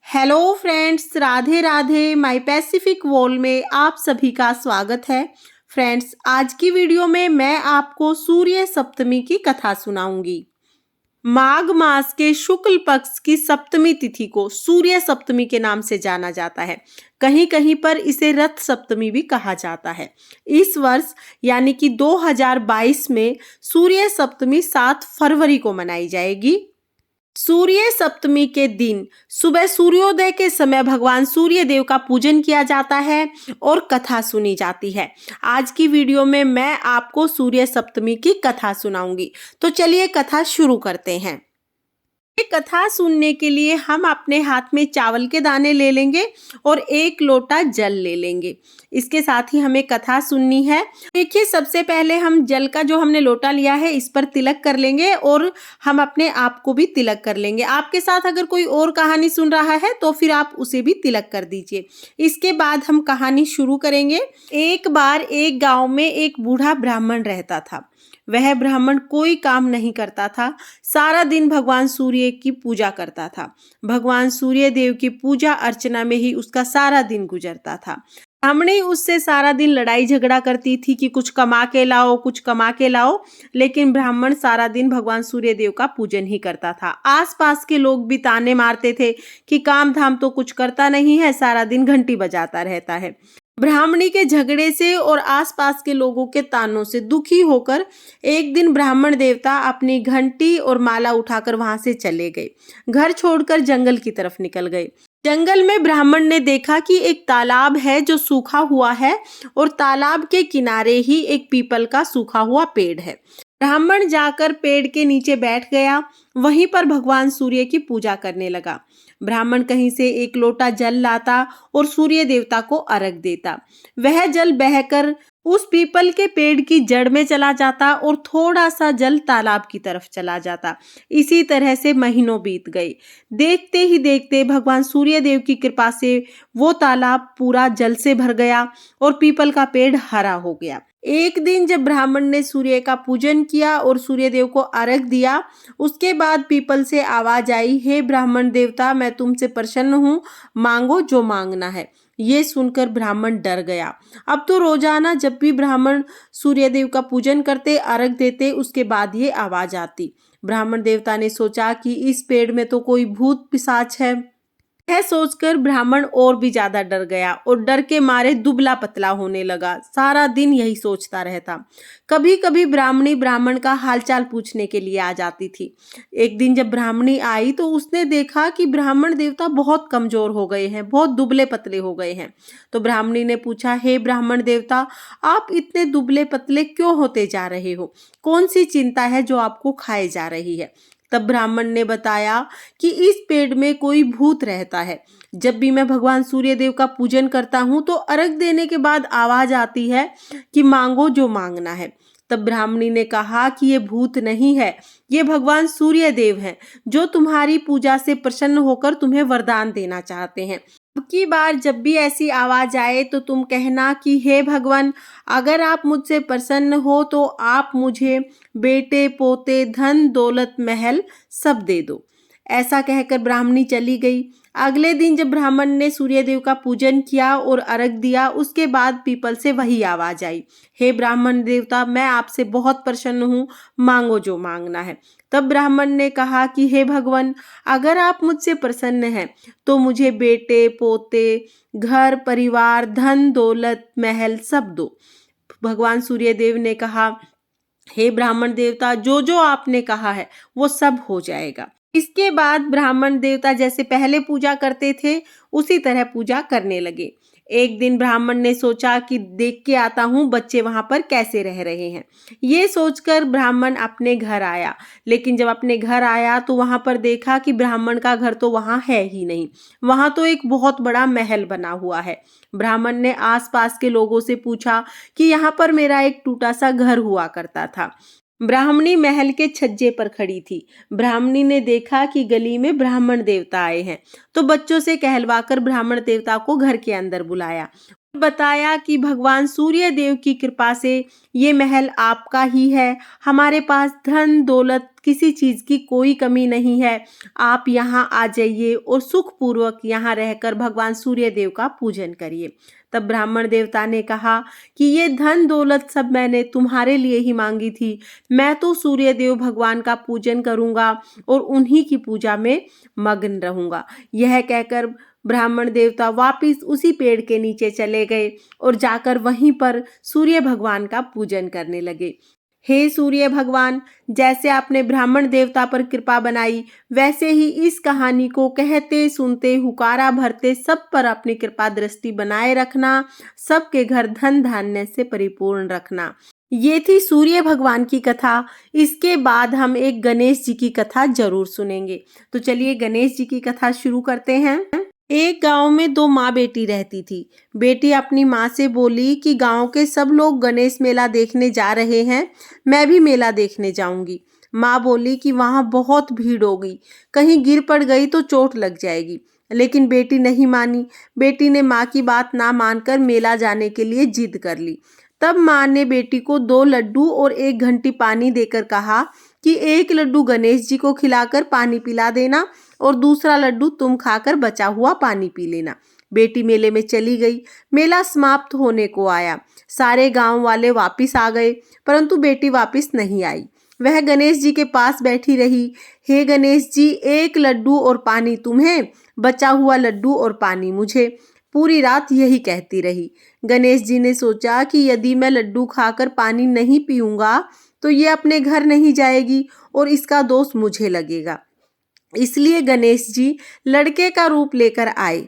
Hello friends, Radhe Radhe. My Pacific wall में आप सभी का स्वागत है। फ्रेंड्स, आज की वीडियो में मैं आपको सूर्य सप्तमी की कथा सुनाऊंगी। माघ मास के शुक्ल पक्ष की सप्तमी तिथि को सूर्य सप्तमी के नाम से जाना जाता है। कहीं कहीं पर इसे रथ सप्तमी भी कहा जाता है। इस वर्ष यानी कि 2022 में सूर्य सप्तमी 7 फरवरी को मनाई जाएगी। सूर्य सप्तमी के दिन सुबह सूर्योदय के समय भगवान सूर्य देव का पूजन किया जाता है और कथा सुनी जाती है। आज की वीडियो में मैं आपको सूर्य सप्तमी की कथा सुनाऊंगी। तो चलिए कथा शुरू करते हैं। ये कथा सुनने के लिए हम अपने हाथ में चावल के दाने ले लेंगे और 1 लोटा जल ले लेंगे। इसके साथ ही हमें कथा सुननी है। देखिए, सबसे पहले हम जल का जो हमने लोटा लिया है इस पर तिलक कर लेंगे और हम अपने आप को भी तिलक कर लेंगे। आपके साथ अगर कोई और कहानी सुन रहा है तो फिर आप उसे भी तिलक कर दीजिए। इसके बाद हम कहानी शुरू करेंगे। एक बार एक गांव में एक बूढ़ा ब्राह्मण रहता था। वह ब्राह्मण कोई काम नहीं करता था, सारा दिन भगवान सूर्य की पूजा करता था। भगवान सूर्य देव की पूजा अर्चना में ही उसका सारा दिन गुजरता था। ब्राह्मणी उससे सारा दिन लड़ाई झगड़ा करती थी कि कुछ कमा के लाओ, कुछ कमा के लाओ, लेकिन ब्राह्मण सारा दिन भगवान सूर्य देव का पूजन ही करता था। आसपास के लोग भी ताने मारते थे कि काम धाम तो कुछ करता नहीं है, सारा दिन घंटी बजाता रहता है। ब्राह्मणी के झगड़े से और आसपास के लोगों के तानों से दुखी होकर एक दिन ब्राह्मण देवता अपनी घंटी और माला उठाकर वहां से चले गए। घर छोड़कर जंगल की तरफ निकल गए। जंगल में ब्राह्मण ने देखा कि एक तालाब है जो सूखा हुआ है और तालाब के किनारे ही एक पीपल का सूखा हुआ पेड़ है। ब्राह्मण जाकर पेड़ के नीचे बैठ गया। वहीं पर भगवान सूर्य की पूजा करने लगा। ब्राह्मण कहीं से 1 लोटा जल लाता और सूर्य देवता को अर्घ देता। वह जल बहकर उस पीपल के पेड़ की जड़ में चला जाता और थोड़ा सा जल तालाब की तरफ चला जाता। इसी तरह से महीनों बीत गए। देखते ही देखते भगवान सूर्य देव की कृपा से वो तालाब पूरा जल से भर गया और पीपल का पेड़ हरा हो गया। एक दिन जब ब्राह्मण ने सूर्य का पूजन किया और सूर्य देव को अर्घ दिया, उसके बाद पीपल से आवाज आई, हे ब्राह्मण देवता, मैं तुमसे प्रसन्न हूँ, मांगो जो मांगना है। ये सुनकर ब्राह्मण डर गया। अब तो रोजाना जब भी ब्राह्मण सूर्य देव का पूजन करते, अर्घ देते, उसके बाद ये आवाज आती। ब्राह्मण देवता ने सोचा कि इस पेड़ में तो कोई भूत पिशाच है। यह सोचकर ब्राह्मण और भी ज्यादा डर गया और डर के मारे दुबला पतला होने लगा। सारा दिन यही सोचता रहता। कभी कभी ब्राह्मणी ब्राह्मण का हालचाल पूछने के लिए आ जाती थी। एक दिन जब ब्राह्मणी आई तो उसने देखा कि ब्राह्मण देवता बहुत कमजोर हो गए हैं, बहुत दुबले पतले हो गए हैं। तो ब्राह्मणी ने पूछा, हे ब्राह्मण देवता, आप इतने दुबले पतले क्यों होते जा रहे हो? कौन सी चिंता है जो आपको खाए जा रही है? तब ब्राह्मण ने बताया कि इस पेड़ में कोई भूत रहता है। जब भी मैं भगवान सूर्य देव का पूजन करता हूँ तो अर्घ देने के बाद आवाज आती है कि मांगो जो मांगना है। तब ब्राह्मणी ने कहा कि ये भूत नहीं है, ये भगवान सूर्य देव हैं जो तुम्हारी पूजा से प्रसन्न होकर तुम्हें वरदान देना चाहते हैं। अब की बार जब भी ऐसी आवाज आए तो तुम कहना कि हे भगवान, अगर आप मुझसे प्रसन्न हो तो आप मुझे बेटे, पोते, धन, दौलत, महल सब दे दो। ऐसा कहकर ब्राह्मणी चली गई। अगले दिन जब ब्राह्मण ने सूर्य देव का पूजन किया और अर्घ दिया, उसके बाद पीपल से वही आवाज आई, हे ब्राह्मण देवता, मैं आपसे बहुत प्रसन्न हूँ, मांगो जो मांगना है। तब ब्राह्मण ने कहा कि हे भगवान, अगर आप मुझसे प्रसन्न हैं तो मुझे बेटे, पोते, घर परिवार, धन दौलत, महल सब दो। भगवान सूर्य देव ने कहा, हे ब्राह्मण देवता, जो जो आपने कहा है वो सब हो जाएगा। इसके बाद ब्राह्मण देवता जैसे पहले पूजा करते थे उसी तरह पूजा करने लगे। एक दिन ब्राह्मण ने सोचा कि देख के आता हूँ बच्चे वहां पर कैसे रह रहे हैं। ये सोचकर ब्राह्मण अपने घर आया, लेकिन जब अपने घर आया तो वहां पर देखा कि ब्राह्मण का घर तो वहां है ही नहीं। वहां तो एक बहुत बड़ा महल बना हुआ है। ब्राह्मण ने आसपास के लोगों से पूछा कि यहाँ पर मेरा एक टूटा सा घर हुआ करता था। ब्राह्मणी महल के छज्जे पर खड़ी थी। ब्राह्मणी ने देखा कि गली में ब्राह्मण देवता आए हैं, तो बच्चों से कहलवाकर ब्राह्मण देवता को घर के अंदर बुलाया। बताया कि भगवान सूर्य देव की कृपा से ये महल आपका ही है। हमारे पास धन दौलत किसी चीज़ की कोई कमी नहीं है। आप यहाँ आ जाइए और सुखपूर्वक यहाँ रहकर भगवान सूर्य देव का पूजन करिए। तब ब्राह्मण देवता ने कहा कि ये धन दौलत सब मैंने तुम्हारे लिए ही मांगी थी। मैं तो सूर्य देव भगवान का पूजन करूँगा और उन्हीं की पूजा में मग्न रहूँगा। यह कहकर ब्राह्मण देवता वापिस उसी पेड़ के नीचे चले गए और जाकर वहीं पर सूर्य भगवान का पूजन करने लगे। हे सूर्य भगवान, जैसे आपने ब्राह्मण देवता पर कृपा बनाई, वैसे ही इस कहानी को कहते सुनते हुकारा भरते सब पर अपनी कृपा दृष्टि बनाए रखना, सबके घर धन धान्य से परिपूर्ण रखना। ये थी सूर्य भगवान की कथा। इसके बाद हम एक गणेश जी की कथा जरूर सुनेंगे। तो चलिए गणेश जी की कथा शुरू करते हैं। एक गांव में दो माँ बेटी रहती थी। बेटी अपनी माँ से बोली कि गांव के सब लोग गणेश मेला देखने जा रहे हैं, मैं भी मेला देखने जाऊंगी। माँ बोली कि वहां बहुत भीड़ होगी, कहीं गिर पड़ गई तो चोट लग जाएगी। लेकिन बेटी नहीं मानी। बेटी ने माँ की बात ना मानकर मेला जाने के लिए जिद कर ली। तब माँ ने बेटी को 2 लड्डू और 1 घंटी पानी देकर कहा कि एक लड्डू गणेश जी को खिलाकर पानी पिला देना और दूसरा लड्डू तुम खाकर बचा हुआ पानी पी लेना। बेटी मेले में चली गई। मेला समाप्त होने को आया। सारे गांव वाले वापिस आ गए, परंतु बेटी वापिस नहीं आई। वह गणेश जी के पास बैठी रही। हे गणेश जी, एक लड्डू और पानी तुम्हें, बचा हुआ लड्डू और पानी मुझे। पूरी रात यही कहती रही। गणेश जी ने सोचा कि यदि मैं लड्डू खाकर पानी नहीं पीऊंगा तो ये अपने घर नहीं जाएगी और इसका दोष मुझे लगेगा। इसलिए गणेश जी लड़के का रूप लेकर आए।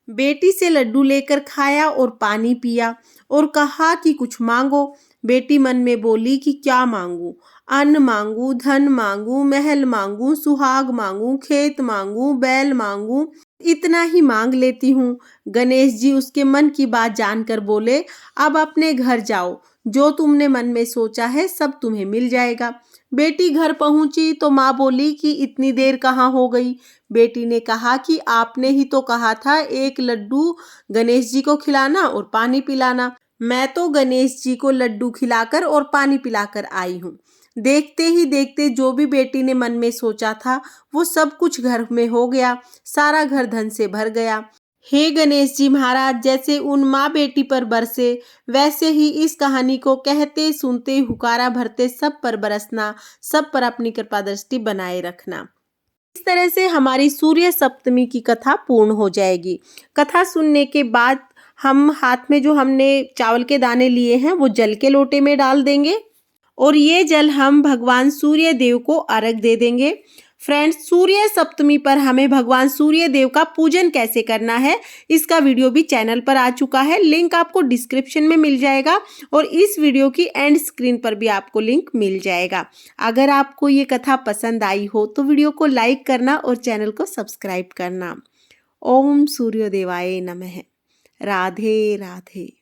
बेटी से लड्डू लेकर खाया और पानी पिया और कहा कि कुछ मांगो। बेटी मन में बोली कि क्या मांगू? अन्न मांगू, धन मांगू, महल मांगू, सुहाग मांगू, खेत मांगू, बैल मांगू, इतना ही मांग लेती हूँ। गणेश जी उसके मन की बात जानकर बोले, अब अपने घर जाओ, जो तुमने मन में सोचा है सब तुम्हें मिल जाएगा। बेटी घर पहुंची तो माँ बोली कि इतनी देर कहाँ हो गई? बेटी ने कहा कि आपने ही तो कहा था एक लड्डू गणेश जी को खिलाना और पानी पिलाना। मैं तो गणेश जी को लड्डू खिलाकर और पानी पिलाकर आई हूँ। देखते ही देखते जो भी बेटी ने मन में सोचा था वो सब कुछ घर में हो गया। सारा घर धन से भर गया। हे गणेश जी महाराज, जैसे उन माँ बेटी पर बरसे, वैसे ही इस कहानी को कहते सुनते हुकारा भरते सब पर बरसना, सब पर अपनी कृपा दृष्टि बनाए रखना। इस तरह से हमारी सूर्य सप्तमी की कथा पूर्ण हो जाएगी। कथा सुनने के बाद हम हाथ में जो हमने चावल के दाने लिए हैं वो जल के लोटे में डाल देंगे और ये जल हम भगवान सूर्य देव को अर्घ दे देंगे। फ्रेंड्स, सूर्य सप्तमी पर हमें भगवान सूर्य देव का पूजन कैसे करना है, इसका वीडियो भी चैनल पर आ चुका है। लिंक आपको डिस्क्रिप्शन में मिल जाएगा और इस वीडियो की एंड स्क्रीन पर भी आपको लिंक मिल जाएगा। अगर आपको ये कथा पसंद आई हो तो वीडियो को लाइक करना और चैनल को सब्सक्राइब करना। ओम सूर्य देवाय नमः। राधे राधे।